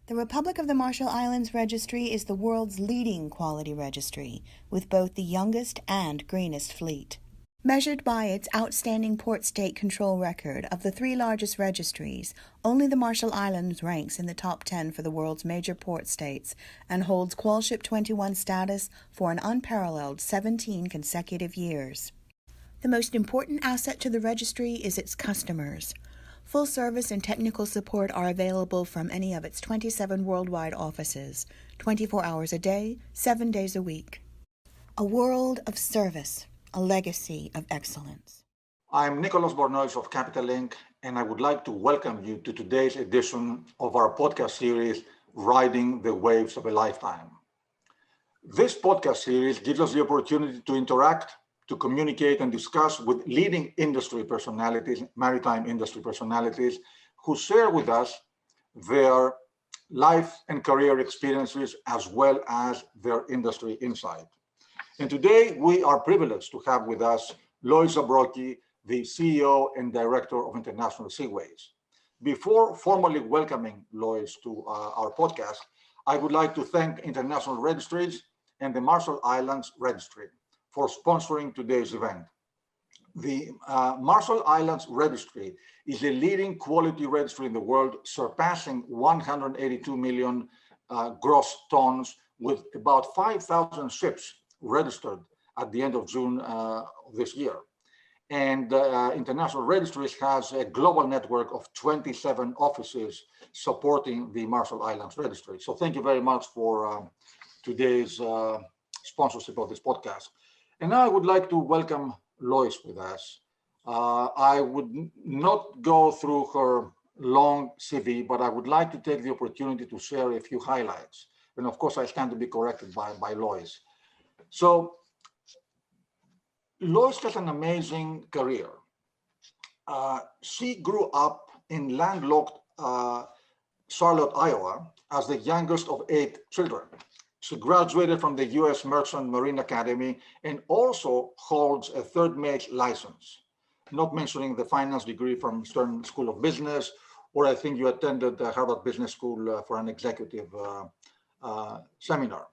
The Republic of the Marshall Islands Registry is the world's leading quality registry, with both the youngest and greenest fleet. Measured by its outstanding port state control record of the three largest registries, only the Marshall Islands ranks in the top 10 for the world's major port states and holds Qualship 21 status for an unparalleled 17 consecutive years. The most important asset to the registry is its customers. Full service and technical support are available from any of its 27 worldwide offices, 24 hours a day, 7 days a week. A world of service, a legacy of excellence. I'm Nicholas Bornois of Capital Inc., and I would like to welcome you to today's edition of our podcast series, Riding the Waves of a Lifetime. This podcast series gives us the opportunity to interact, to communicate and discuss with leading industry personalities, maritime industry personalities, who share with us their life and career experiences as well as their industry insight. And today we are privileged to have with us Lois Zabrocky, the CEO and Director of International Seaways. Before formally welcoming Lois to our podcast, I would like to thank International Registries and the Marshall Islands Registry for sponsoring today's event. The Marshall Islands Registry is a leading quality registry in the world, surpassing 182 million gross tons, with about 5,000 ships registered at the end of June this year. And International Registries has a global network of 27 offices supporting the Marshall Islands Registry. So thank you very much for today's sponsorship of this podcast. And now I would like to welcome Lois with us. I would not go through her long CV, but I would like to take the opportunity to share a few highlights. And of course, I stand to be corrected by Lois. So Lois has an amazing career. She grew up in landlocked Charlotte, Iowa, as the youngest of 8 children. She graduated from the U.S. Merchant Marine Academy and also holds a third mate license, not mentioning the finance degree from Stern School of Business, or I think you attended the Harvard Business School for an executive seminar.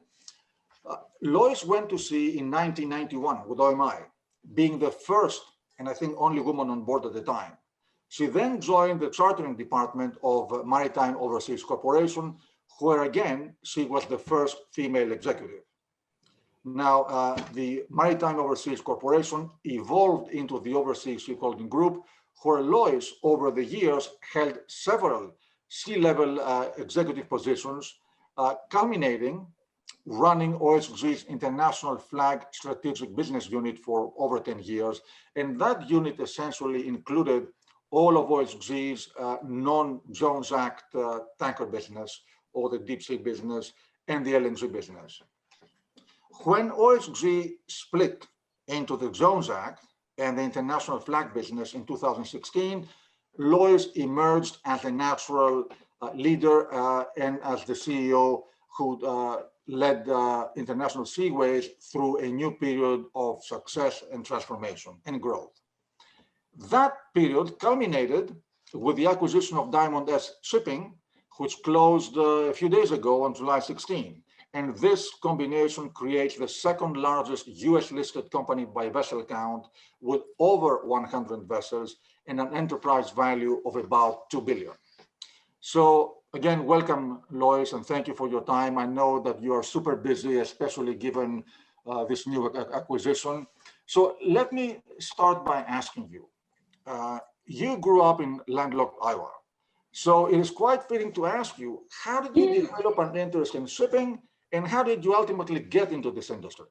Lois went to sea in 1991 with OMI, being the first and I think only woman on board at the time. She then joined the chartering department of Maritime Overseas Corporation, where again, she was the first female executive. Now, the Maritime Overseas Corporation evolved into the Overseas Shipholding Group, where Lois, over the years, held several C-level executive positions, culminating running OSG's International Flag Strategic Business Unit for over 10 years. And that unit essentially included all of OSG's non-Jones Act tanker business, or the deep sea business, and the LNG business. When OSG split into the Jones Act and the international flag business in 2016, Lois emerged as a natural leader and as the CEO who led International Seaways through a new period of success and transformation and growth. That period culminated with the acquisition of Diamond S Shipping, which closed a few days ago on July 16. And this combination creates the second largest US listed company by vessel count, with over 100 vessels and an enterprise value of about $2 billion. So again, welcome, Lois, and thank you for your time. I know that you are super busy, especially given this new acquisition. So let me start by asking you, you grew up in landlocked Iowa. So it is quite fitting to ask you, how did you develop an interest in shipping, and how did you ultimately get into this industry?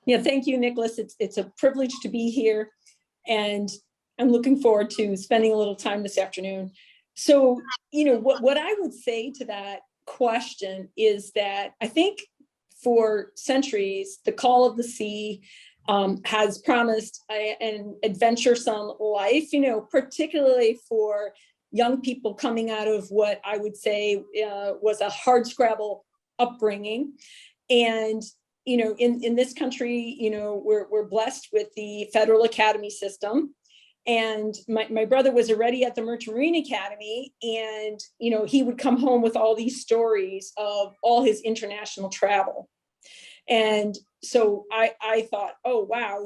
Yeah, thank you, Nicholas. It's a privilege to be here, and I'm looking forward to spending a little time this afternoon. So, what I would say to that question is that I think for centuries, the call of the sea has promised an adventuresome life, particularly for young people coming out of what I would say was a hardscrabble upbringing. And, in this country, we're blessed with the Federal Academy system. And my brother was already at the Merchant Marine Academy, and he would come home with all these stories of all his international travel. And so I thought, oh wow,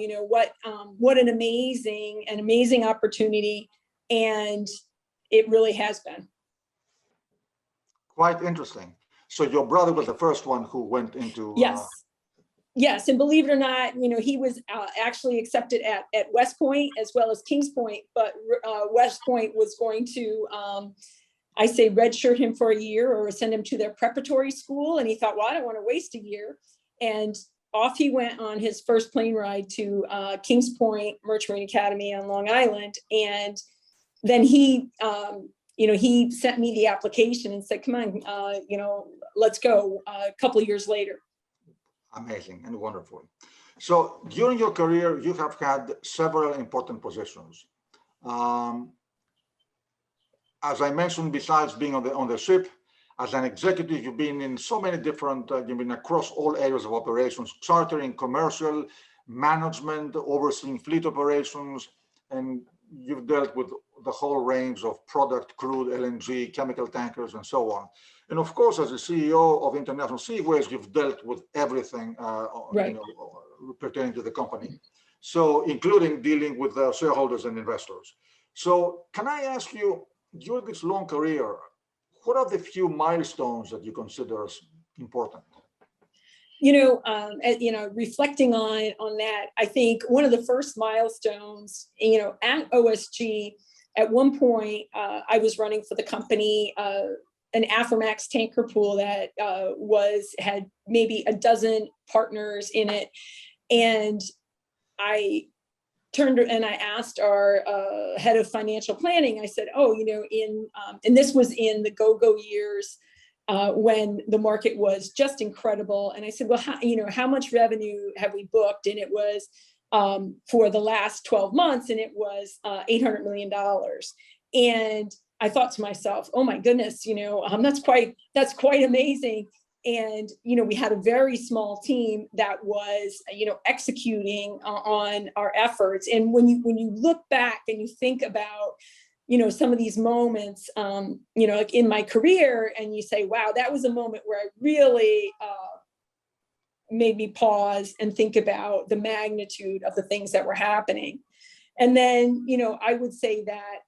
what an amazing opportunity, and it really has been. Quite interesting. So your brother was the first one who went into Yes, and believe it or not, he was actually accepted at West Point as well as Kings Point, but West Point was going to, I say, redshirt him for a year or send him to their preparatory school. And he thought, well, I don't want to waste a year. And off he went on his first plane ride to Kings Point Merchant Marine Academy on Long Island. And then he sent me the application and said, come on, let's go a couple of years later. Amazing and wonderful. So during your career, you have had several important positions. As I mentioned, besides being on the ship, as an executive, you've been in so many different, you've been across all areas of operations, chartering, commercial, management, overseeing fleet operations, and you've dealt with the whole range of product, crude, LNG, chemical tankers, and so on. And of course, as the CEO of International Seaways, you've dealt with everything right. Pertaining to the company. So including dealing with shareholders and investors. So can I ask you, during this long career, what are the few milestones that you consider as important? Reflecting on that, I think one of the first milestones, at OSG, at one point, I was running for the company an Aframax tanker pool that had maybe a dozen partners in it. And I turned and I asked our head of financial planning, I said, and this was in the go-go years, when the market was just incredible. And I said, well, how much revenue have we booked? And it was for the last 12 months, and it was $800 million. And I thought to myself, oh my goodness, that's quite amazing. And, we had a very small team that was, executing on our efforts. And when you look back and you think about, some of these moments, like in my career, and you say, wow, that was a moment where I really made me pause and think about the magnitude of the things that were happening. And then, I would say that,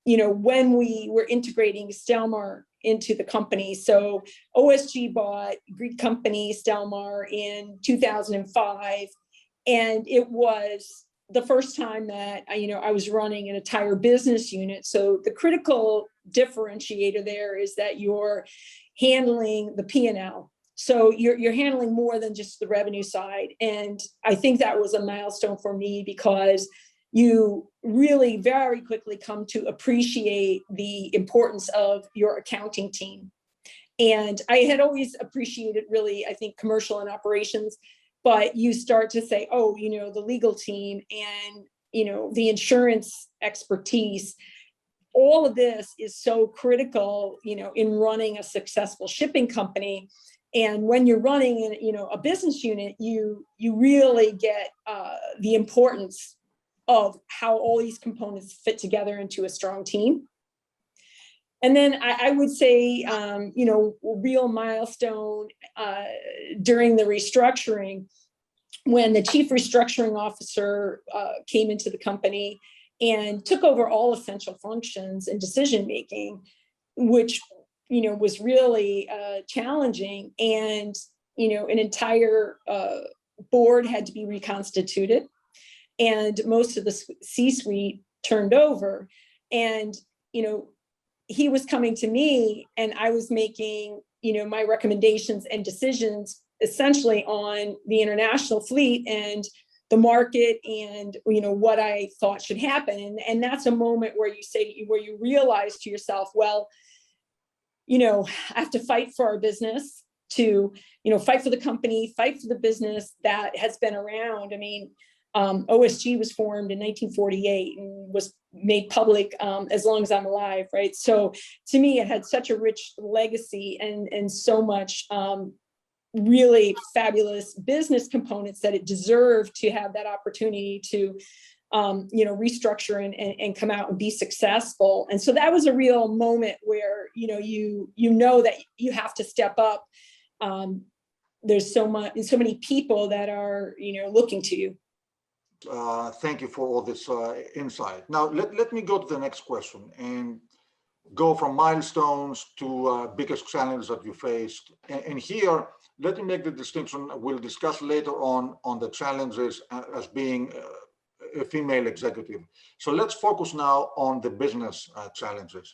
when we were integrating Stelmar into the company, so OSG bought Greek company Stelmar in 2005, and it was the first time that I was running an entire business unit. So the critical differentiator there is that you're handling the P&L. So you're handling more than just the revenue side. And I think that was a milestone for me, because you really very quickly come to appreciate the importance of your accounting team. And I had always appreciated, really, I think, commercial and operations, but you start to say, oh, the legal team and, the insurance expertise, all of this is so critical, in running a successful shipping company. And when you're running, a business unit, you really get the importance of how all these components fit together into a strong team. And then I would say, real milestone during the restructuring, when the chief restructuring officer came into the company and took over all essential functions and decision-making, which, was really challenging. And, an entire board had to be reconstituted, and most of the C-suite turned over. And, he was coming to me, and I was making, my recommendations and decisions essentially on the international fleet and the market and, what I thought should happen. And that's a moment where you realize to yourself, well, I have to fight for our business, to, fight for the company, fight for the business that has been around. I mean, OSG was formed in 1948 and was made public as long as I'm alive, right? So to me, it had such a rich legacy and so much really fabulous business components that it deserved to have that opportunity to restructure and come out and be successful. And so that was a real moment where, you know that you have to step up. There's so many people that are, looking to you. Thank you for all this insight. Now, let me go to the next question and go from milestones to biggest challenges that you faced. And here, let me make the distinction. We'll discuss later on the challenges as being a female executive. So let's focus now on the business challenges.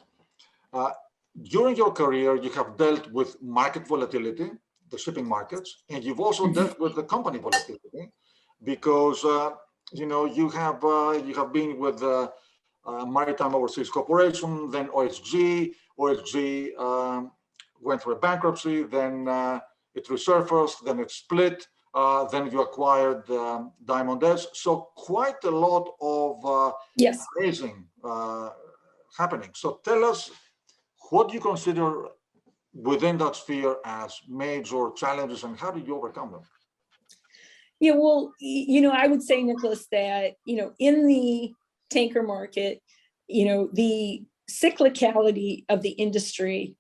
During your career, you have dealt with market volatility, the shipping markets, and you've also dealt with the company volatility because you have been with Maritime Overseas Corporation, then OSG. OSG went through a bankruptcy, then it resurfaced, then it split, then you acquired Diamond S. So quite a lot of yes, amazing happening. So tell us, what do you consider within that sphere as major challenges, and how did you overcome them? Yeah, well, I would say, Nicholas, that, in the tanker market, the cyclicality of the industry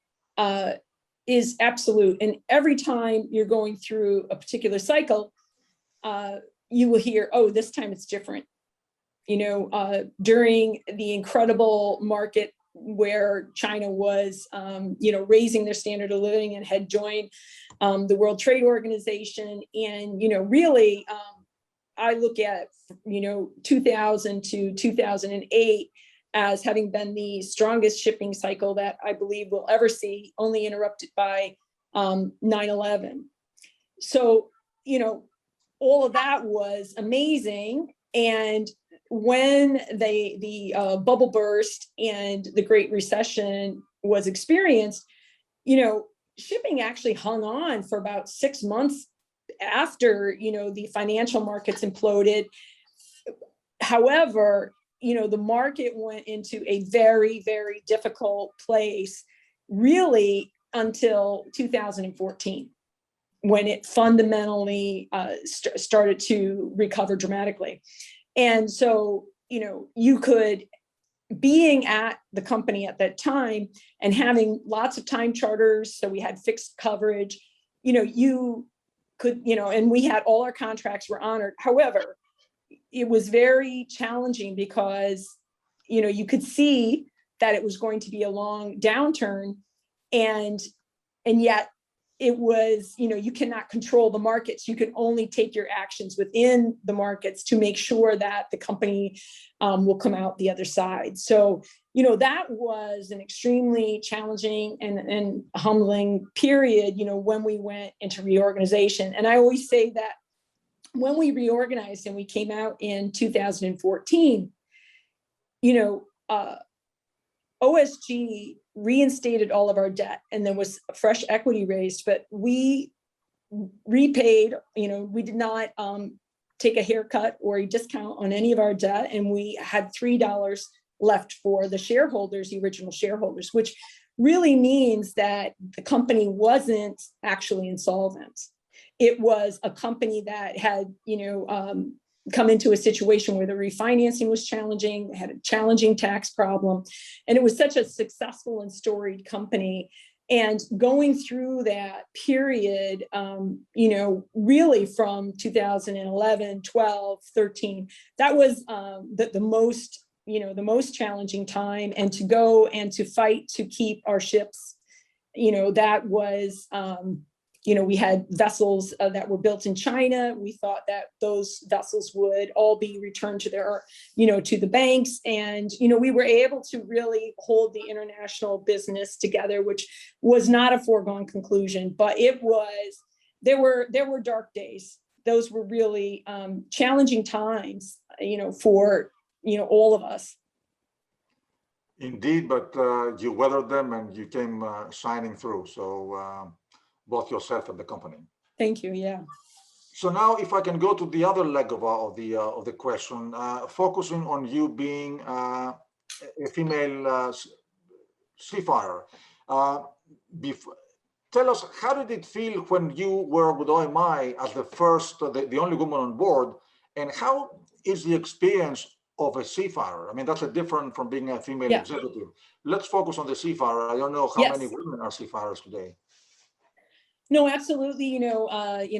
is absolute. And every time you're going through a particular cycle, you will hear, oh, this time it's different. During the incredible market where China was, raising their standard of living and had joined the World Trade Organization. And, really, I look at, 2000 to 2008 as having been the strongest shipping cycle that I believe we'll ever see, only interrupted by 9/11. So, all of that was amazing. And when the bubble burst and the Great Recession was experienced, shipping actually hung on for about 6 months after, the financial markets imploded. However, the market went into a very, very difficult place, really until 2014, when it fundamentally started to recover dramatically. And so, you could, being at the company at that time and having lots of time charters, so we had fixed coverage, you could, and we had all our contracts were honored. However, it was very challenging because, you could see that it was going to be a long downturn, and yet it was, you cannot control the markets. You can only take your actions within the markets to make sure that the company will come out the other side. So, that was an extremely challenging and humbling period, when we went into reorganization. And I always say that when we reorganized and we came out in 2014, OSG reinstated all of our debt, and there was fresh equity raised, but we repaid, we did not take a haircut or a discount on any of our debt. And we had $3 left for the shareholders, the original shareholders, which really means that the company wasn't actually insolvent. It was a company that had, come into a situation where the refinancing was challenging, had a challenging tax problem, and it was such a successful and storied company. And going through that period, really from 2011, 12, 13, that was the most challenging time. And to go and to fight to keep our ships, that was, we had vessels that were built in China. We thought that those vessels would all be returned to their, to the banks. And, we were able to really hold the international business together, which was not a foregone conclusion, but there were dark days. Those were really challenging times, for, all of us. Indeed, but you weathered them and you came shining through. So both yourself and the company. Thank you. Yeah. So now, if I can go to the other leg of the question, focusing on you being a female seafarer. Tell us, how did it feel when you were with OMI as the only woman on board, and how is the experience of a seafarer? I mean, that's a different from being a female Yeah. executive. Let's focus on the seafarer. I don't know how many Yes. women are seafarers today. No, absolutely.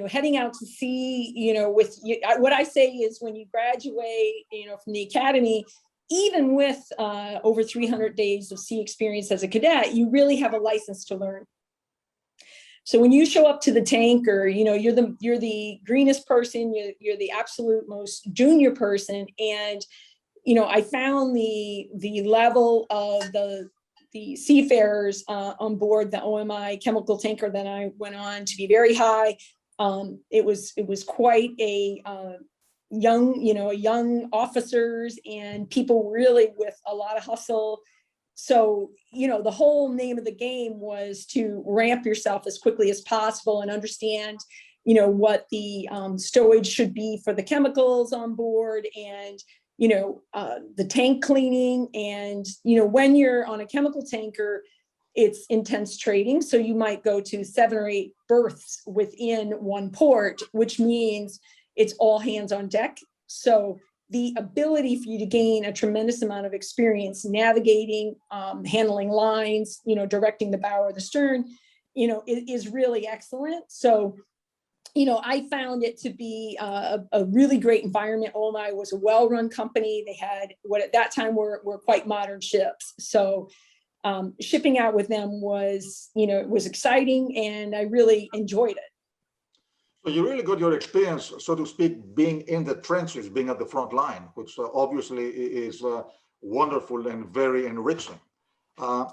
Heading out to sea, with what I say is when you graduate, from the academy, even with over 300 days of sea experience as a cadet, you really have a license to learn. So when you show up to the tanker, you're the greenest person, you're the absolute most junior person, and I found the level of the seafarers on board the OMI chemical tanker that I went on to be very high. It was quite a young officers and people really with a lot of hustle. So, the whole name of the game was to ramp yourself as quickly as possible and understand, what the stowage should be for the chemicals on board and, the tank cleaning. And, when you're on a chemical tanker, it's intense trading. So you might go to 7 or 8 berths within one port, which means it's all hands on deck. So the ability for you to gain a tremendous amount of experience navigating, handling lines, directing the bow or the stern, is really excellent. So, I found it to be a really great environment. OMI was a well-run company. They had what at that time were quite modern ships. So shipping out with them was, it was exciting and I really enjoyed it. So you really got your experience, so to speak, being in the trenches, being at the front line, which obviously is wonderful and very enriching.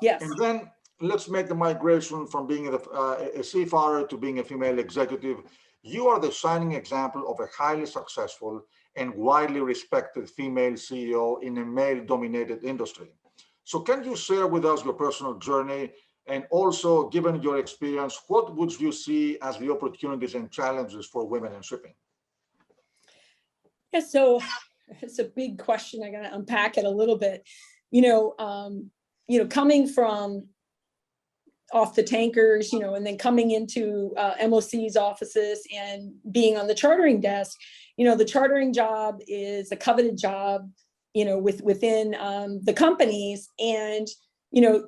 Yes. And then let's make the migration from being a seafarer to being a female executive. You are the shining example of a highly successful and widely respected female CEO in a male-dominated industry. So can you share with us your personal journey? And also, given your experience, what would you see as the opportunities and challenges for women in shipping? Yeah, so it's a big question. I got to unpack it a little bit. Coming from off the tankers, and then coming into MOC's offices and being on the chartering desk, the chartering job is a coveted job, within the companies. And,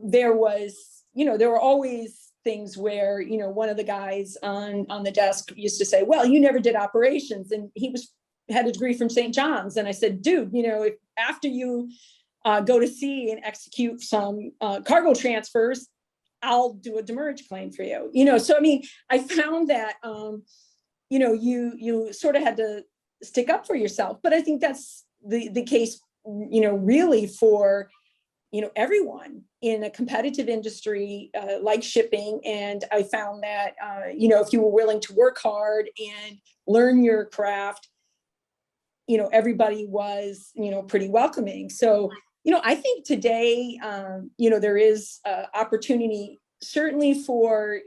there were always things where, one of the guys on the desk used to say, well, you never did operations. And he had a degree from St. John's. And I said, dude, if after you go to sea and execute some cargo transfers, I'll do a demurrage claim for you. So, I found that, you sort of had to stick up for yourself. But I think that's the case, really for, everyone in a competitive industry like shipping. And I found that, if you were willing to work hard and learn your craft, everybody was, pretty welcoming. So, I think today, there is opportunity certainly for,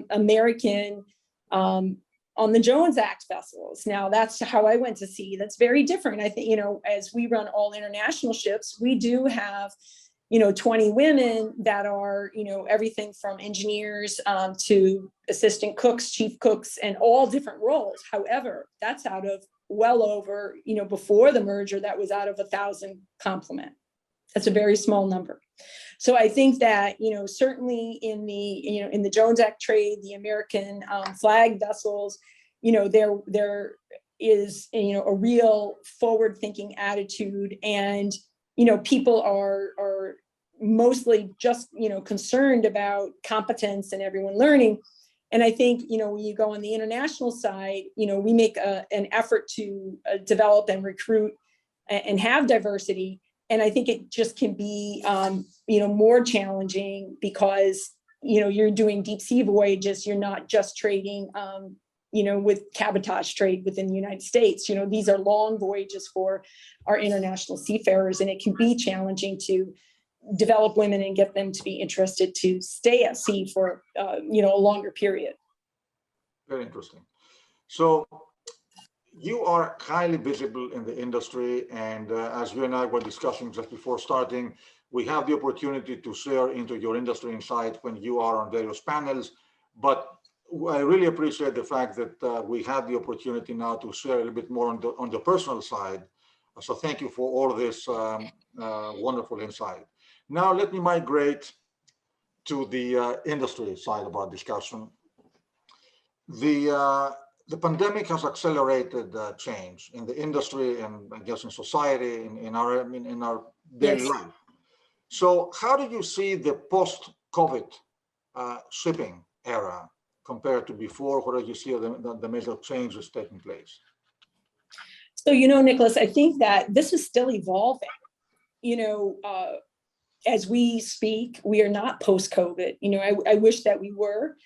American on the Jones Act vessels. Now, that's how I went to sea. That's very different. I think, as we run all international ships, we do have, 20 women that are, everything from engineers to assistant cooks, chief cooks, and all different roles. However, that's out of well over, before the merger, that was out of 1,000 complement. That's a very small number. So I think that, certainly in the Jones Act trade, the American flag vessels, there is, a real forward-thinking attitude, and, people are mostly just, concerned about competence and everyone learning. And I think, when you go on the international side, we make an effort to develop and recruit and have diversity. And I think it just can be, more challenging because, you're doing deep sea voyages. You're not just trading, with cabotage trade within the United States. These are long voyages for our international seafarers, and it can be challenging to develop women and get them to be interested to stay at sea for, a longer period. Very interesting. So you are highly visible in the industry, and as you and I were discussing just before starting, we have the opportunity to share into your industry insight when you are on various panels. But I really appreciate the fact that we had the opportunity now to share a little bit more on the personal side So thank you for all this wonderful insight. Now let me migrate to the industry side of our discussion. The pandemic has accelerated change in the industry and I guess in society, in our daily life. So how do you see the post-COVID shipping era compared to before? What do you see the major changes taking place? So, Nicholas, I think that this is still evolving. As we speak, we are not post-COVID. I wish that we were.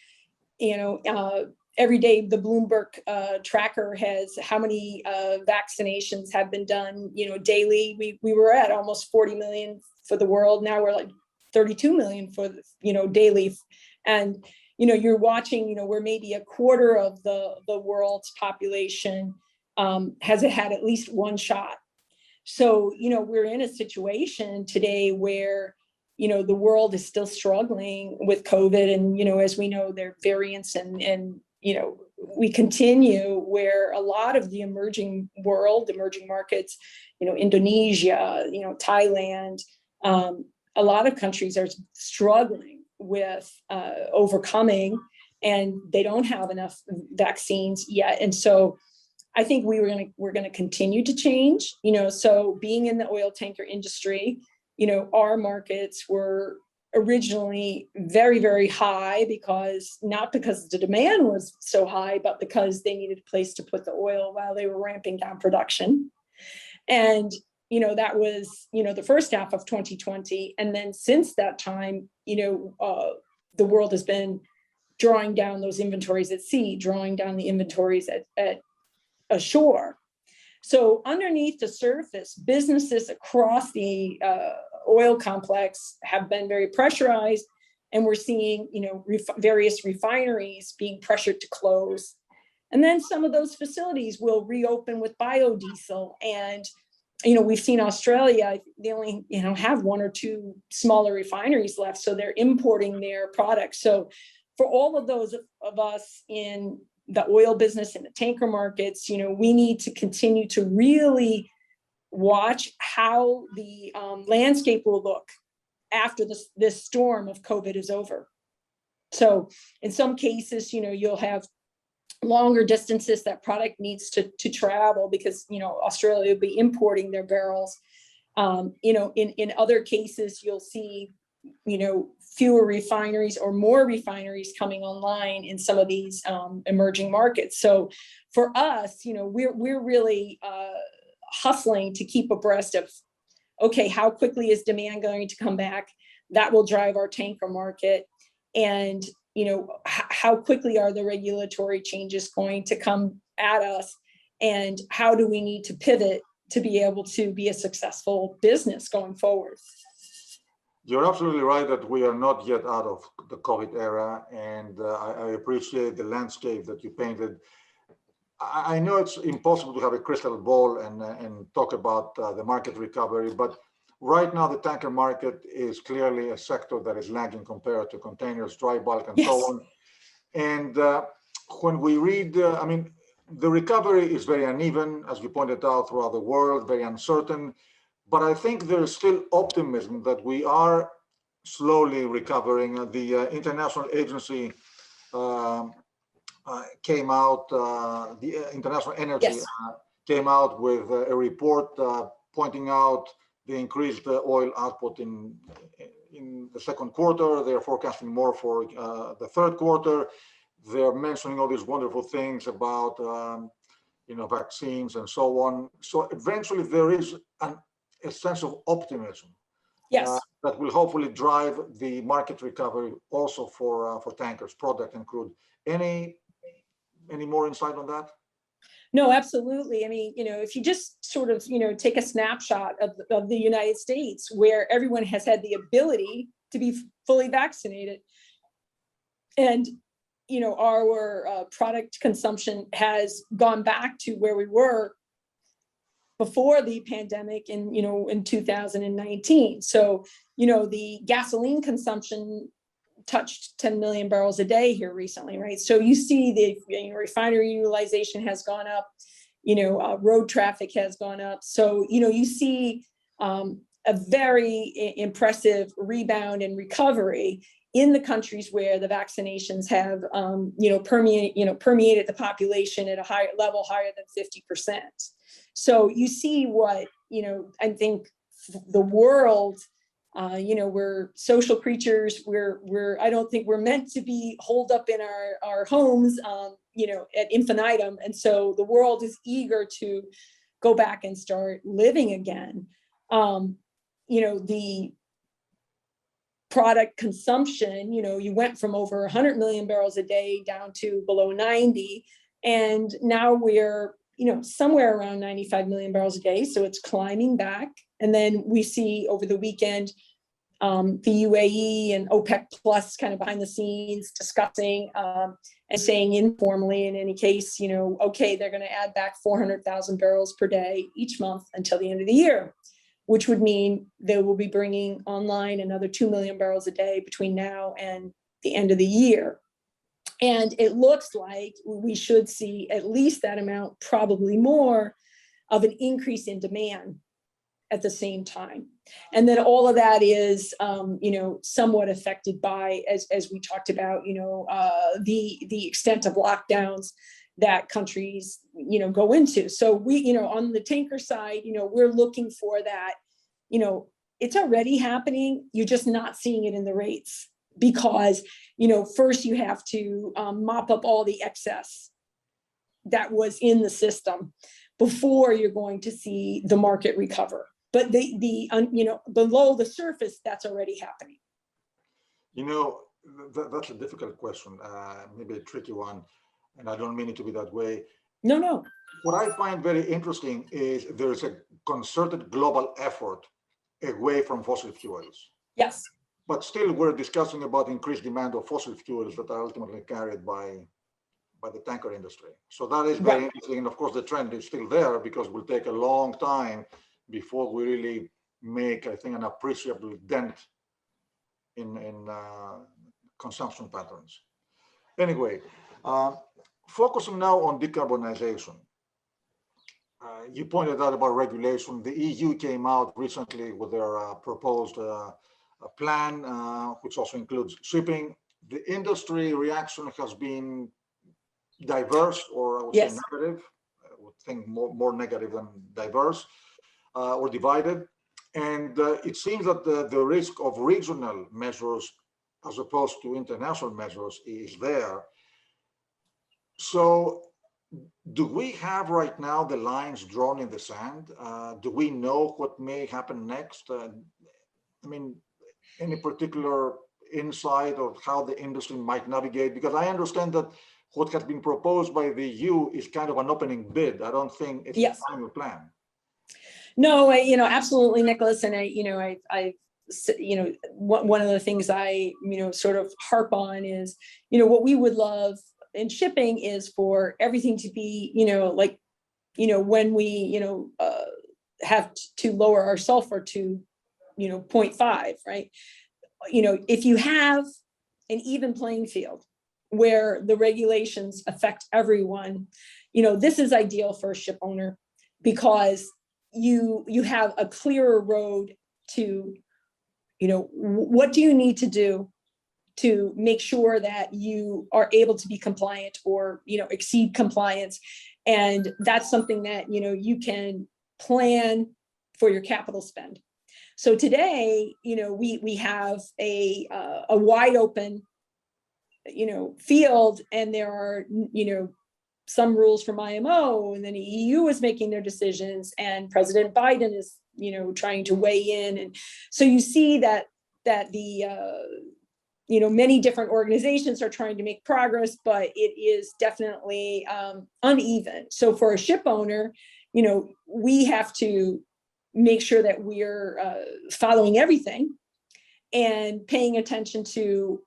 Every day the Bloomberg tracker has how many vaccinations have been done, daily. We were at almost 40 million for the world. Now we're like 32 million for, daily. And, you're watching, where maybe a quarter of the world's population has had at least one shot. So, we're in a situation today where, the world is still struggling with COVID. And, as we know, there are variants and we continue where a lot of the emerging markets, Indonesia, Thailand, a lot of countries are struggling with overcoming, and they don't have enough vaccines yet. And so I think we're going to continue to change, so being in the oil tanker industry, our markets were originally very, very high not because the demand was so high, but because they needed a place to put the oil while they were ramping down production. And, that was, the first half of 2020. And then since that time, the world has been drawing down those inventories at sea, drawing down the inventories at ashore. So underneath the surface, businesses across the oil complex have been very pressurized, and we're seeing, various refineries being pressured to close. And then some of those facilities will reopen with biodiesel. And, we've seen Australia, they only, have one or two smaller refineries left, so they're importing their products. So for all of those of us in the oil business and the tanker markets, we need to continue to really watch how the landscape will look after this storm of COVID is over. So in some cases, you'll have longer distances that product needs to travel because, Australia will be importing their barrels. In other cases, you'll see, fewer refineries or more refineries coming online in some of these emerging markets. So for us, we're really hustling to keep abreast of, okay, how quickly is demand going to come back? That will drive our tanker market. And, how quickly are the regulatory changes going to come at us? And how do we need to pivot to be able to be a successful business going forward? You're absolutely right that we are not yet out of the COVID era, and I appreciate the landscape that you painted. I know it's impossible to have a crystal ball and talk about the market recovery, but right now the tanker market is clearly a sector that is lagging compared to containers, dry bulk, and so on. And when we read, the recovery is very uneven, as you pointed out, throughout the world, very uncertain. But I think there is still optimism that we are slowly recovering. The international agency came out, the International Energy came out with a report pointing out the increased oil output in the second quarter. They're forecasting more for the third quarter. They're mentioning all these wonderful things about vaccines and so on. So eventually there is a sense of optimism that will hopefully drive the market recovery also for tankers, product and crude. Any more insight on that? No, absolutely. If you just sort of, take a snapshot of the United States, where everyone has had the ability to be fully vaccinated, and our product consumption has gone back to where we were before the pandemic in 2019. So, the gasoline consumption touched 10 million barrels a day here recently, right? So you see the refinery utilization has gone up. road traffic has gone up. So, you see a very impressive rebound and recovery in the countries where the vaccinations have, permeated the population at a higher level, higher than 50%. So you see what, I think the world, we're social creatures. I don't think we're meant to be holed up in our homes, at infinitum. And so the world is eager to go back and start living again. The product consumption, you went from over 100 million barrels a day down to below 90. And now we're, somewhere around 95 million barrels a day. So it's climbing back. And then we see over the weekend, the UAE and OPEC Plus kind of behind the scenes discussing and saying informally, in any case, okay, they're going to add back 400,000 barrels per day each month until the end of the year, which would mean they will be bringing online another 2 million barrels a day between now and the end of the year. And it looks like we should see at least that amount, probably more, of an increase in demand at the same time. And then all of that is, somewhat affected by, as we talked about, the extent of lockdowns that countries, go into. So we, on the tanker side, we're looking for that, it's already happening. You're just not seeing it in the rates because, first you have to mop up all the excess that was in the system before you're going to see the market recover. But below the surface, that's already happening. That's a difficult question, maybe a tricky one, and I don't mean it to be that way. No. What I find very interesting is there's a concerted global effort away from fossil fuels. Yes. But still, we're discussing about increased demand of fossil fuels that are ultimately carried by the tanker industry. So that is very interesting. And of course, the trend is still there because it will take a long time before we really make, I think, an appreciable dent in consumption patterns. Anyway, focusing now on decarbonization. You pointed out about regulation. The EU came out recently with their proposed plan, which also includes shipping. The industry reaction has been diverse, or I would say negative. I would think more negative than diverse, or divided. And it seems that the risk of regional measures as opposed to international measures is there. So do we have right now the lines drawn in the sand? Do we know what may happen next? Any particular insight of how the industry might navigate? Because I understand that what has been proposed by the EU is kind of an opening bid. I don't think it's a final plan. No, absolutely, Nicholas. And one of the things I, sort of harp on is, what we would love in shipping is for everything to be, when we, have to lower our sulfur to, 0.5, right? If you have an even playing field where the regulations affect everyone, this is ideal for a ship owner because you have a clearer road to, what do you need to do to make sure that you are able to be compliant or, exceed compliance. And that's something that, you can plan for your capital spend. So today, we have a wide open, field, and there are, some rules from IMO, and then the EU is making their decisions, and President Biden is, trying to weigh in. And so you see that the, many different organizations are trying to make progress, but it is definitely uneven. So for a ship owner, we have to make sure that we're following everything and paying attention to,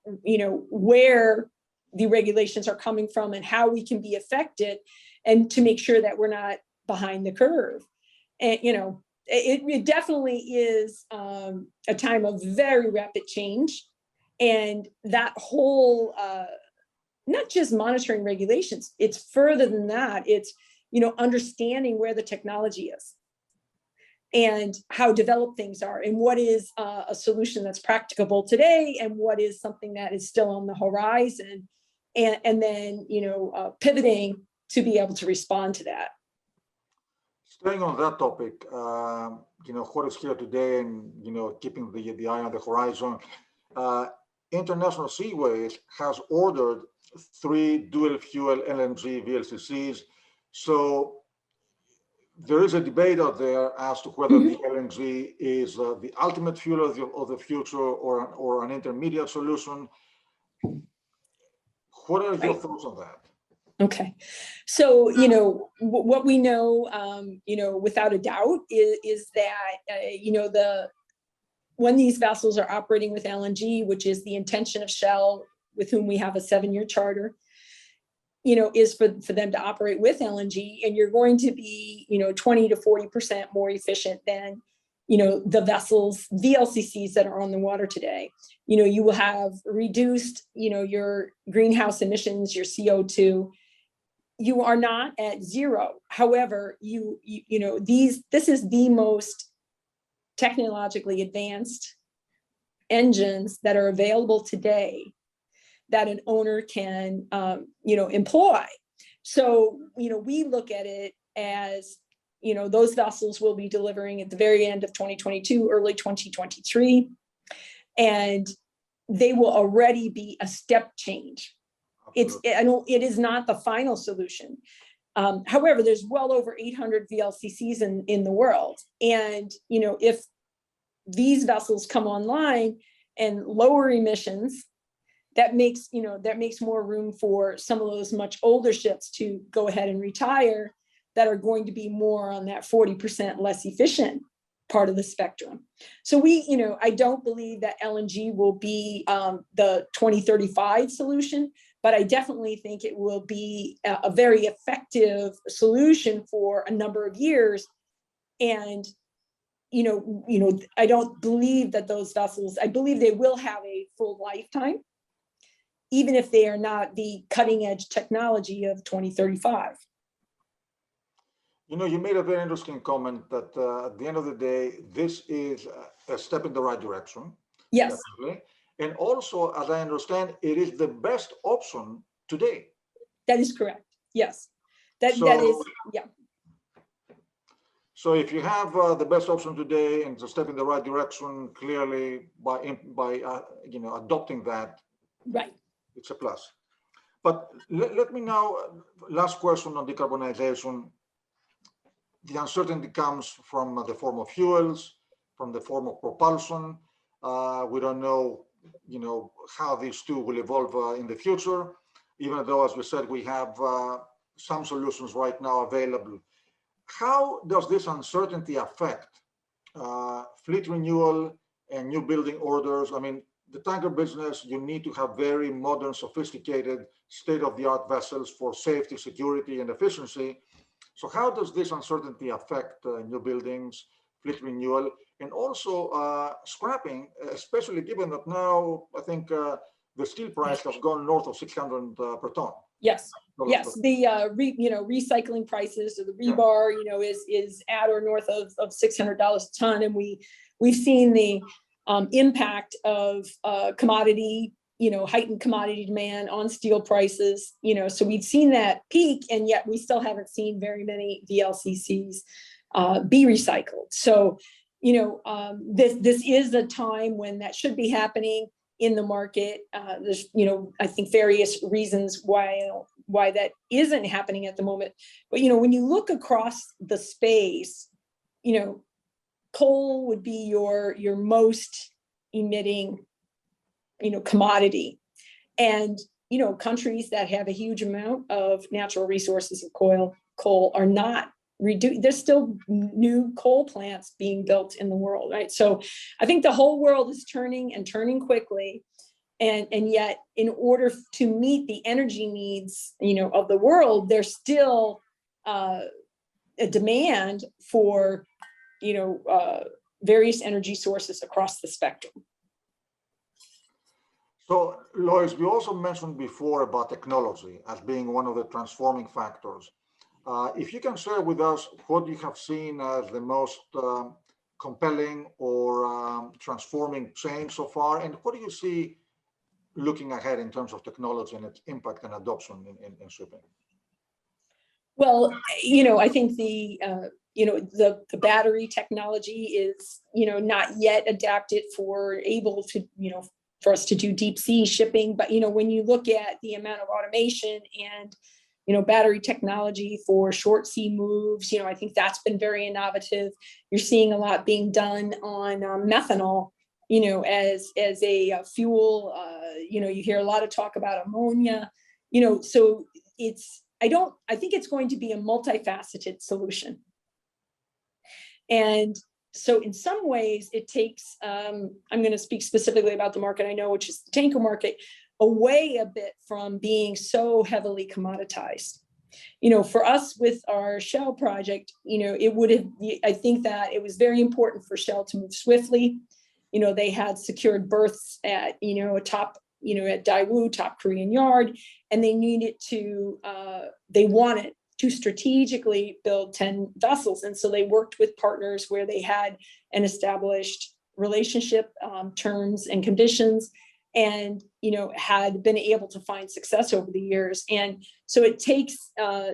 where the regulations are coming from and how we can be affected, and to make sure that we're not behind the curve. And, it definitely is a time of very rapid change. And that whole, not just monitoring regulations, it's further than that. It's, understanding where the technology is and how developed things are, and what is a solution that's practicable today, and what is something that is still on the horizon, and then pivoting to be able to respond to that. Staying on that topic, what is here today, and keeping the eye on the horizon. International Seaways has ordered 3 dual fuel LNG VLCCs. So there is a debate out there as to whether the LNG is the ultimate fuel of the future, or an intermediate solution. What are your thoughts on that? Okay, so what we know, without a doubt, is that when these vessels are operating with LNG, which is the intention of Shell, with whom we have a 7-year charter, is for them to operate with LNG, and you're going to be 20 to 40% more efficient than the vessels, VLCCs, that are on the water today. You will have reduced your greenhouse emissions, your CO2. You are not at zero. However, this is the most technologically advanced engines that are available today that an owner can employ. So we look at it as those vessels will be delivering at the very end of 2022, early 2023, and they will already be a step change. It is not the final solution. However, there's well over 800 VLCCs in the world, and if these vessels come online and lower emissions, that makes more room for some of those much older ships to go ahead and retire, that are going to be more on that 40% less efficient part of the spectrum. So I don't believe that LNG will be the 2035 solution, but I definitely think it will be a very effective solution for a number of years. And I don't believe that those vessels, I believe they will have a full lifetime, even if they are not the cutting edge technology of 2035. You made a very interesting comment that at the end of the day, this is a step in the right direction. Yes. Definitely. And also, as I understand, it is the best option today. That is correct. Yes. That is, yeah. So if you have the best option today and it's a step in the right direction, clearly by adopting that, right, it's a plus. But let me now, last question on decarbonization. The uncertainty comes from the form of fuels, from the form of propulsion. We don't know, how these two will evolve in the future, even though, as we said, we have some solutions right now available. How does this uncertainty affect fleet renewal and new building orders? I mean, the tanker business, you need to have very modern, sophisticated, state-of-the-art vessels for safety, security, and efficiency. So how does this uncertainty affect new buildings, fleet renewal, and also scrapping, especially given that now I think the steel price has gone north of 600 per ton? Yes. Yes, the recycling prices, or the rebar, is at or north of $600 a ton, and we've seen the impact of commodity, heightened commodity demand on steel prices. So we've seen that peak, and yet we still haven't seen very many VLCCs be recycled. So this is a time when that should be happening in the market. There's I think various reasons why that isn't happening at the moment. But when you look across the space, coal would be your most emitting commodity, and countries that have a huge amount of natural resources of coal are not reduced. There's still new coal plants being built in the world, right? So I think the whole world is turning quickly, and yet in order to meet the energy needs of the world, there's still a demand for various energy sources across the spectrum. So, Lois, we also mentioned before about technology as being one of the transforming factors. If you can share with us what you have seen as the most compelling or transforming change so far, and what do you see looking ahead in terms of technology and its impact and adoption in shipping? Well, I think the battery technology is, not yet adapted for for us to do deep sea shipping. But, when you look at the amount of automation and, battery technology for short sea moves, I think that's been very innovative. You're seeing a lot being done on methanol, as a fuel. You hear a lot of talk about ammonia, so I think it's going to be a multifaceted solution. And so in some ways it takes, I'm going to speak specifically about the market I know, which is the tanker market, away a bit from being so heavily commoditized. For us with our Shell project, I think that it was very important for Shell to move swiftly. They had secured berths at, a top, at Daewoo, top Korean yard, and they wanted to strategically build 10 vessels. And so they worked with partners where they had an established relationship, terms and conditions, and, had been able to find success over the years. And so it takes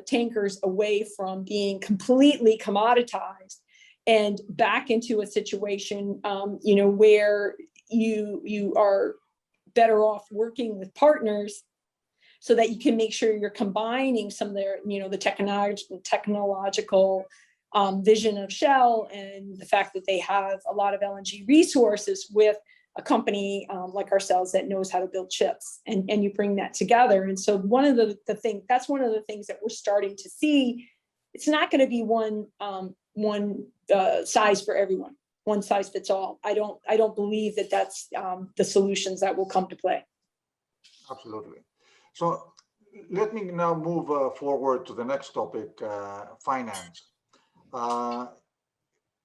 tankers away from being completely commoditized and back into a situation, where you are better off working with partners so that you can make sure you're combining some of their, the technological vision of Shell and the fact that they have a lot of LNG resources with a company like ourselves that knows how to build ships, and you bring that together. And so that's one of the things that we're starting to see. It's not going to be one size for everyone, one size fits all. I don't believe that that's the solutions that will come to play. Absolutely. So let me now move forward to the next topic, finance.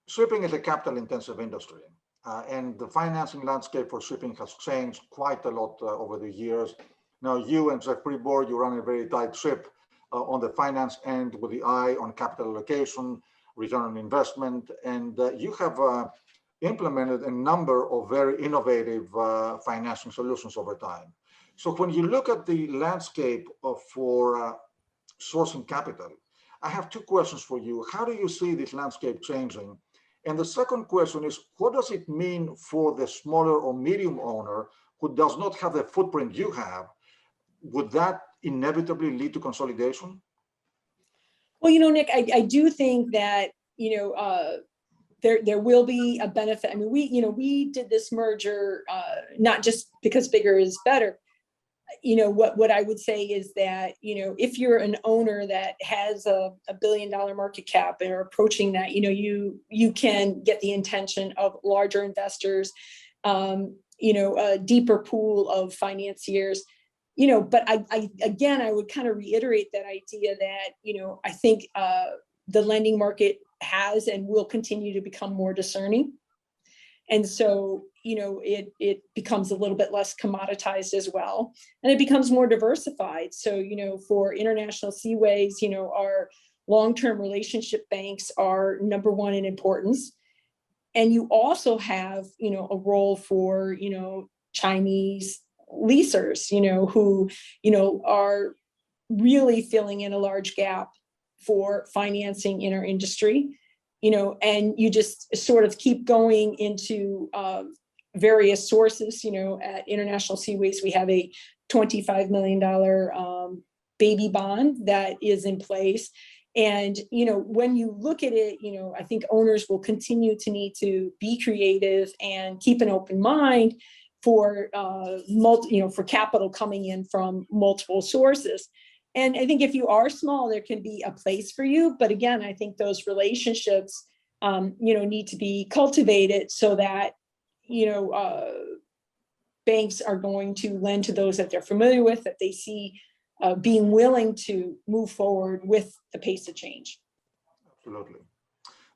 Shipping is a capital-intensive industry, and the financing landscape for shipping has changed quite a lot over the years. Now, you and Jeff Pribor, you run a very tight ship on the finance end with the eye on capital allocation, return on investment, and you have implemented a number of very innovative financing solutions over time. So when you look at the landscape for sourcing capital, I have two questions for you. How do you see this landscape changing? And the second question is, what does it mean for the smaller or medium owner who does not have the footprint you have? Would that inevitably lead to consolidation? Well, Nick, I do think that, there will be a benefit. I mean, we did this merger not just because bigger is better. What I would say is that, if you're an owner that has a $1 billion market cap or approaching that, you can get the intention of larger investors, a deeper pool of financiers, but I would kind of reiterate that idea that, I think the lending market has and will continue to become more discerning. And so, it becomes a little bit less commoditized as well, and it becomes more diversified. So, for International Seaways, our long-term relationship banks are number one in importance. And you also have, a role for, Chinese leasers, who, are really filling in a large gap for financing in our industry. And you just sort of keep going into various sources. At International Seaways, we have a $25 million baby bond that is in place. And, when you look at it, I think owners will continue to need to be creative and keep an open mind for, for capital coming in from multiple sources. And I think if you are small, there can be a place for you. But again, I think those relationships, need to be cultivated so that, banks are going to lend to those that they're familiar with, that they see being willing to move forward with the pace of change. Absolutely.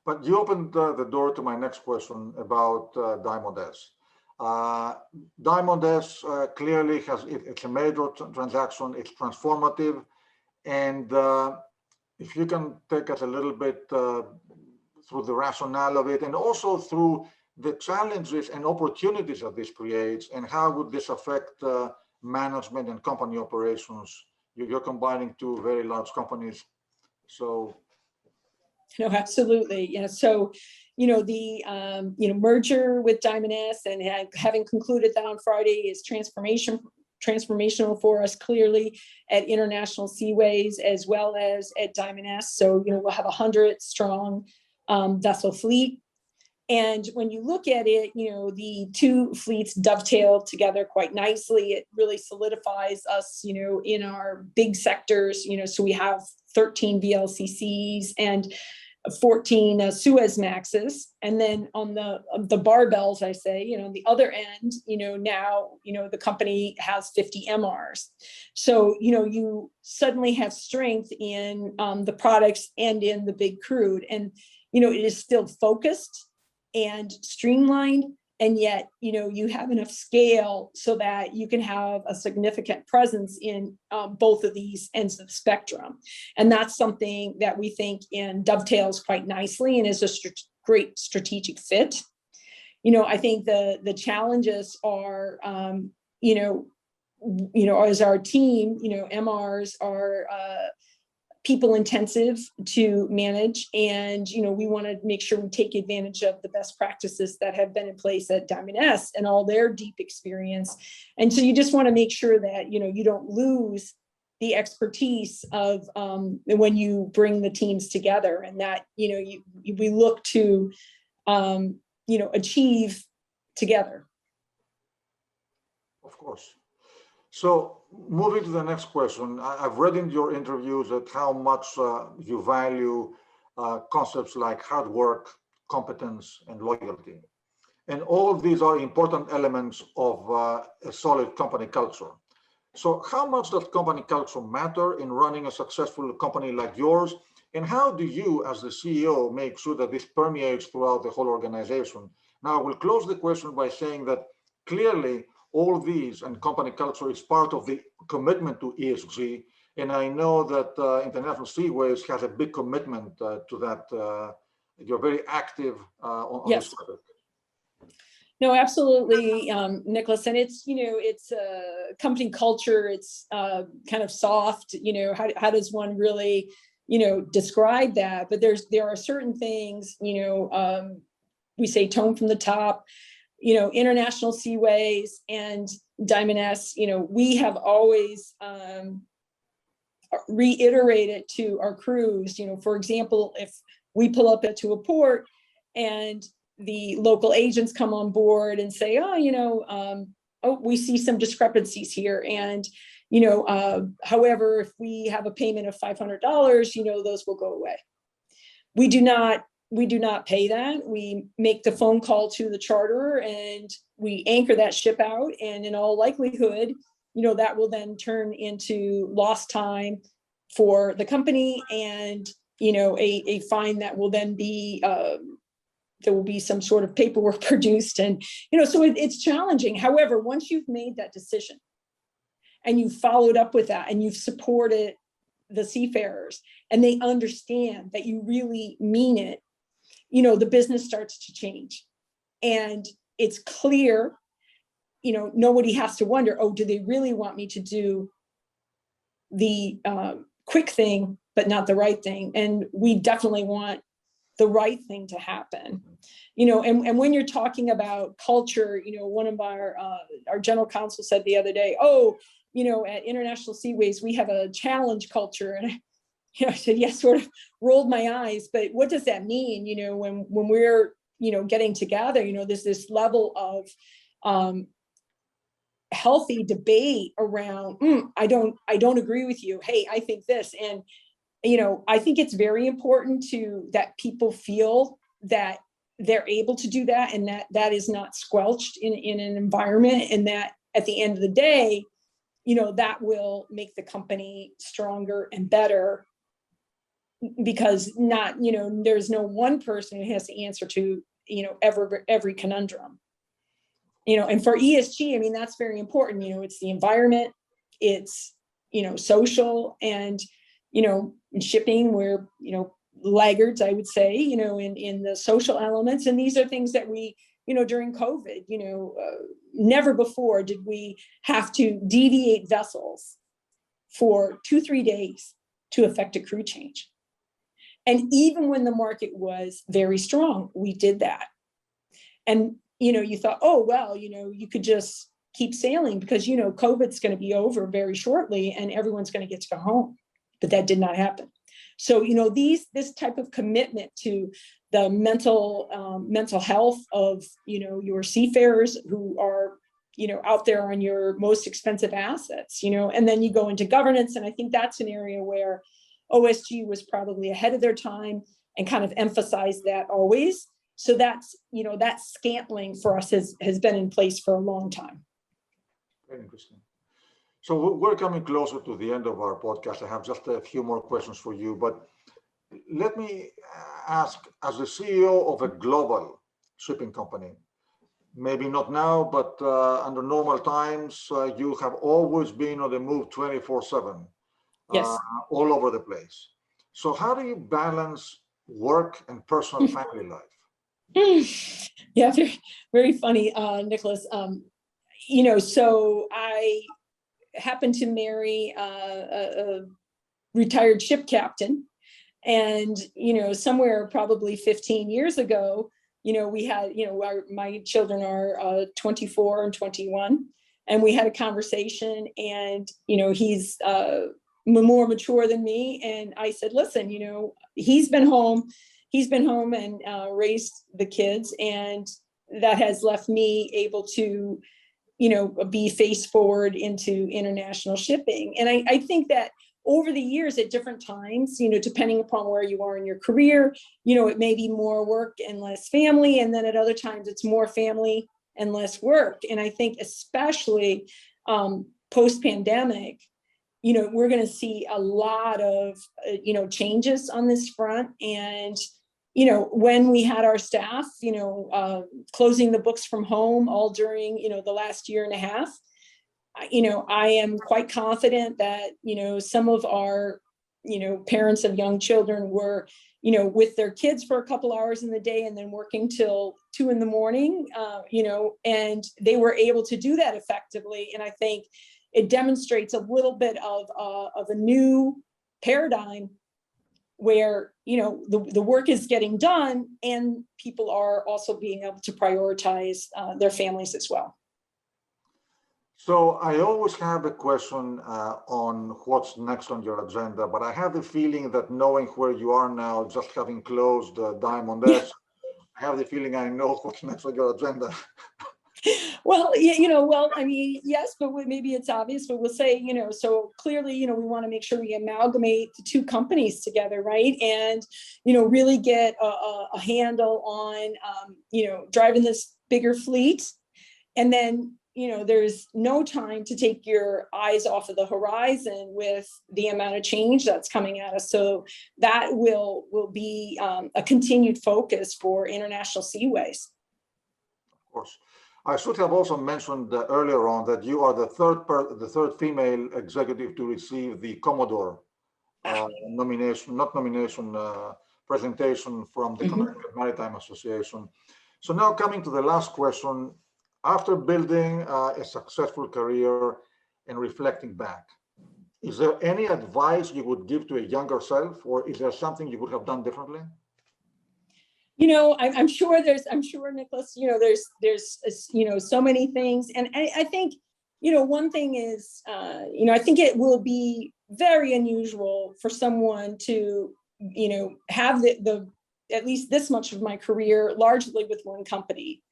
But you opened the door to my next question about Diamond S. Diamond S clearly it's a major transaction, it's transformative, and if you can take us a little bit through the rationale of it, and also through the challenges and opportunities that this creates, and how would this affect management and company operations? You're combining two very large companies, so. No, absolutely. Yeah. So, the merger with Diamond S and having concluded that on Friday is transformational for us, clearly at International Seaways as well as at Diamond S. So, we'll have 100 strong vessel fleet. And when you look at it, the two fleets dovetail together quite nicely. It really solidifies us, in our big sectors, so we have 13 VLCCs and 14 Suezmaxes. And then on the barbells, I say, the other end, now, the company has 50 MRs. So, you suddenly have strength in the products and in the big crude. And, it is still focused and streamlined, and yet you have enough scale so that you can have a significant presence in both of these ends of the spectrum. And that's something that we think dovetails quite nicely and is a great strategic fit. I think the challenges are as our team, MRs are people intensive to manage. And, we want to make sure we take advantage of the best practices that have been in place at Diamond S and all their deep experience. And so you just want to make sure that, you don't lose the expertise of when you bring the teams together, and that, we look to, achieve together. Of course. So moving to the next question, I've read in your interviews that how much you value concepts like hard work, competence, and loyalty. And all of these are important elements of a solid company culture. So how much does company culture matter in running a successful company like yours? And how do you, as the CEO, make sure that this permeates throughout the whole organization? Now, I will close the question by saying that clearly, all these and company culture is part of the commitment to ESG. And I know that International Seaways has a big commitment to that. You're very active on Yes. this topic. No, absolutely, Nicholas. And it's, it's a company culture. It's kind of soft, how does one really, describe that? But there are certain things, we say tone from the top. International Seaways and Diamond S, we have always reiterated to our crews, for example, if we pull up to a port and the local agents come on board and say, we see some discrepancies here. And, however, if we have a payment of $500, those will go away. We do not pay that. We make the phone call to the charterer and we anchor that ship out. And in all likelihood, that will then turn into lost time for the company and, a fine that will then be, there will be some sort of paperwork produced. And, so it's challenging. However, once you've made that decision and you've followed up with that and you've supported the seafarers and they understand that you really mean it, the business starts to change. And it's clear, nobody has to wonder, do they really want me to do the quick thing, but not the right thing? And we definitely want the right thing to happen. And when you're talking about culture, one of our general counsel said the other day, at International Seaways, we have a challenge culture. And I said, yes, sort of rolled my eyes, but what does that mean? When we're, getting together, there's this level of healthy debate around, I don't agree with you. Hey, I think this. And, I think it's very important that people feel that they're able to do that and that is not squelched in an environment, and that at the end of the day, that will make the company stronger and better, because there's no one person who has to answer to, every conundrum, and for ESG, that's very important. It's the environment, it's, social, and, in shipping, we're, laggards, I would say, in the social elements. And these are things that we, during COVID, never before did we have to deviate vessels for 2-3 days to effect a crew change. And even when the market was very strong, we did that. And, you thought, oh, well, you could just keep sailing because, COVID's going to be over very shortly and everyone's going to get to go home. But that did not happen. So, this type of commitment to the mental health of, your seafarers who are, out there on your most expensive assets, and then you go into governance. And I think that's an area where OSG was probably ahead of their time and kind of emphasized that always. So that's, that scantling for us has been in place for a long time. Very interesting. So we're coming closer to the end of our podcast. I have just a few more questions for you, but let me ask, as the CEO of a global shipping company, maybe not now, but under normal times, you have always been on the move 24/7, Yes. all over the place. So how do you balance work and personal family life? Yeah, very, very funny, Nicholas. So I happened to marry a retired ship captain. And, somewhere probably 15 years ago, we had, my children are 24 and 21. And we had a conversation and, he's more mature than me. And I said, listen, he's been home and raised the kids. And that has left me able to, be face forward into international shipping. And I think that over the years at different times, depending upon where you are in your career, it may be more work and less family. And then at other times it's more family and less work. And I think especially post-pandemic, we're going to see a lot of, changes on this front. And, when we had our staff, closing the books from home all during, the last year and a half, I am quite confident that, some of our, parents of young children were, with their kids for a couple hours in the day and then working till 2 a.m, and they were able to do that effectively. And I think it demonstrates a little bit of a new paradigm where, the work is getting done and people are also being able to prioritize their families as well. So I always have a question on what's next on your agenda, but I have the feeling that knowing where you are now, just having closed Diamond S, I have the feeling I know what's next on your agenda. Well, I mean, yes, but maybe it's obvious, but we'll say, so clearly, we want to make sure we amalgamate the two companies together, right? And, really get a handle on, driving this bigger fleet. And then, there's no time to take your eyes off of the horizon with the amount of change that's coming at us. So that will be a continued focus for International Seaways. Of course. I should have also mentioned earlier on that you are the third female executive to receive the Commodore presentation from the Connecticut Maritime Association. So now coming to the last question, after building a successful career and reflecting back, is there any advice you would give to a younger self, or is there something you would have done differently? I'm sure, Nicholas, there's so many things. And I think, one thing is, I think it will be very unusual for someone to, have the at least this much of my career largely with one company.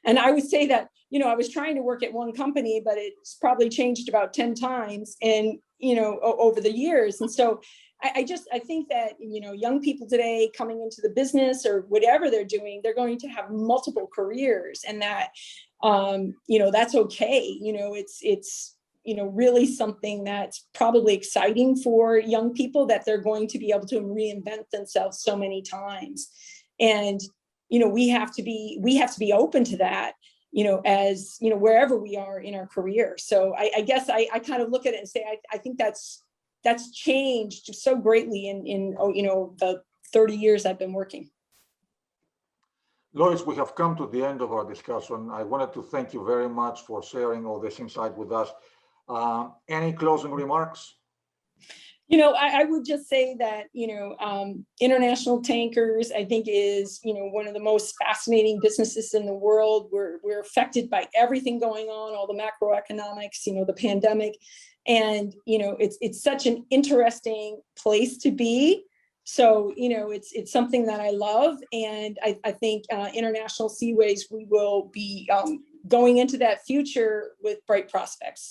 And I would say that, I was trying to work at one company, but it's probably changed about 10 times and, over the years. And so I think that, young people today coming into the business or whatever they're doing, they're going to have multiple careers, and that, that's okay. It's really something that's probably exciting for young people, that they're going to be able to reinvent themselves so many times. And, we have to be open to that, as, wherever we are in our career. So I guess I kind of look at it and say, I think that's that's changed so greatly in the 30 years I've been working. Lois, we have come to the end of our discussion. I wanted to thank you very much for sharing all this insight with us. Any closing remarks? I would just say that, international tankers, I think, is, one of the most fascinating businesses in the world. We're affected by everything going on, all the macroeconomics, the pandemic. And, it's such an interesting place to be. So, it's something that I love. And I think International Seaways, we will be going into that future with bright prospects.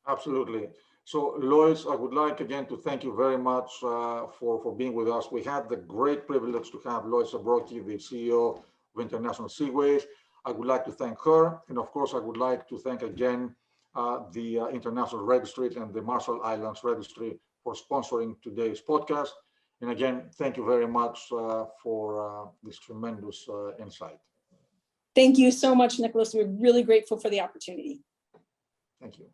Absolutely. So, Lois, I would like again to thank you very much for being with us. We had the great privilege to have Lois Zabrocky, the CEO of International Seaways. I would like to thank her. And of course, I would like to thank again the International Registry and the Marshall Islands Registry for sponsoring today's podcast. And again, thank you very much for this tremendous insight. Thank you so much, Nicholas. We're really grateful for the opportunity. Thank you.